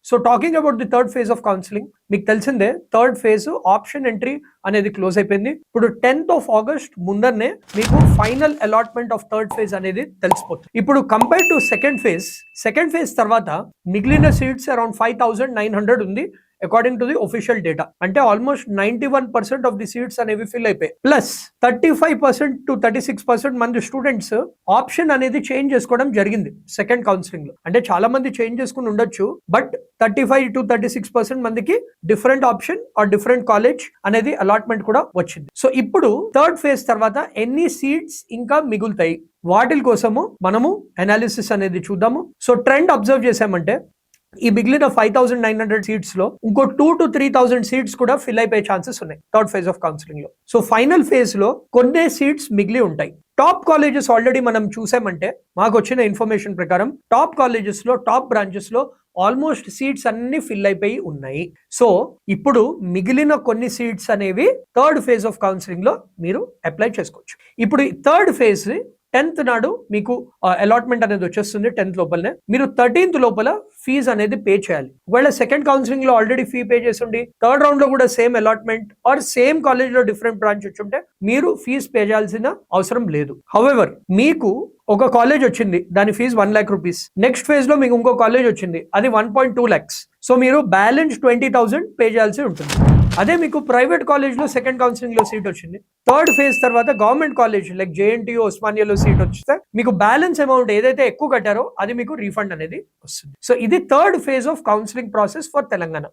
So talking about the third phase of counselling, మీకు తెలిసిందే third phase option entry అనేది close అయిపోయింది. ఇప్పుడు 10th of August ముందరనే మీకు final allotment of third phase అనేది తెలిసిపోతుంది. ఇప్పుడు కంపేర్ టు సెకండ్ ఫేజ్ తర్వాత మిగిలిన సీట్స్ అరౌండ్ 5,900 ఉంది according to the official data. అంటే ఆల్మోస్ట్ 91% ఆఫ్ ది సీట్స్ అనేవి ఫిల్ అయిపోయాయి. ప్లస్ 35% to 36% మంది స్టూడెంట్స్ ఆప్షన్ అనేది చేంజ్ చేసుకోవడం జరిగింది సెకండ్ కౌన్సిలింగ్ లో. అంటే చాలా మంది చేంజ్ చేసుకుని ఉండొచ్చు, బట్ 35 to 36% మందికి different option or different college అనేది అలాట్మెంట్ కూడా వచ్చింది. సో ఇప్పుడు థర్డ్ ఫేజ్ తర్వాత ఎన్ని సీట్స్ ఇంకా మిగులుతాయి వాటి కోసము మనము అనాలిసిస్ అనేది చూద్దాము. సో ట్రెండ్ అబ్జర్వ్ చేసామంటే ఈ మిగిలిన 5,900 సీట్స్ లో ఇంకో 2,000 to 3,000 సీట్స్ కూడా ఫిల్ అయిపోయే ఛాన్సెస్ ఉన్నాయి థర్డ్ ఫేజ్ ఆఫ్ కౌన్సిలింగ్ లో. సో ఫైనల్ ఫేజ్ లో కొన్ని సీట్స్ మిగిలి ఉంటాయి. టాప్ కాలేజెస్ ఆల్రెడీ మనం చూసామంటే మాకు వచ్చిన ఇన్ఫర్మేషన్ ప్రకారం టాప్ కాలేజెస్ లో టాప్ బ్రాంచెస్ లో ఆల్మోస్ట్ సీట్స్ అన్ని ఫిల్ అయిపోయి ఉన్నాయి. సో ఇప్పుడు మిగిలిన కొన్ని సీట్స్ అనేవి థర్డ్ ఫేజ్ ఆఫ్ కౌన్సిలింగ్ లో మీరు అప్లై చేసుకోవచ్చు. ఇప్పుడు థర్డ్ ఫేజ్ 10th నాడు మీకు అలాట్మెంట్ అనేది వచ్చేస్తుంది. 10th లోపలనే మీరు 13th లోపల ఫీజ్ అనేది పే చేయాలి. ఒకవేళ సెకండ్ కౌన్సిలింగ్ లో ఆల్రెడీ ఫీ పే చేసి థర్డ్ రౌండ్ లో కూడా same allotment or same college లో డిఫరెంట్ బ్రాంచ్ వచ్చుంటే మీరు ఫీజ్ పే చేయాల్సిన అవసరం లేదు. హౌఎవర్ మీకు ఒక కాలేజ్ వచ్చింది, దాని fee 1 lakh rupees. Next phase లో మీకు ఇంకో కాలేజ్ వచ్చింది, అది 1.2 lakhs. సో మీరు బ్యాలెన్స్ 20,000 పే చేయాల్సి ఉంటుంది. అదే మీకు ప్రైవేట్ కాలేజ్ లో సెకండ్ కౌన్సిలింగ్ లో సీట్ వచ్చింది, థర్డ్ ఫేజ్ తర్వాత గవర్నమెంట్ కాలేజ్ లైక్ JNTU ఉస్మానియాలో సీట్ వస్తే మీకు బ్యాలెన్స్ అమౌంట్ ఏదైతే ఎక్కువ కట్టారో అది మీకు రీఫండ్ అనేది వస్తుంది. సో ఇది third phase of counselling process for Telangana.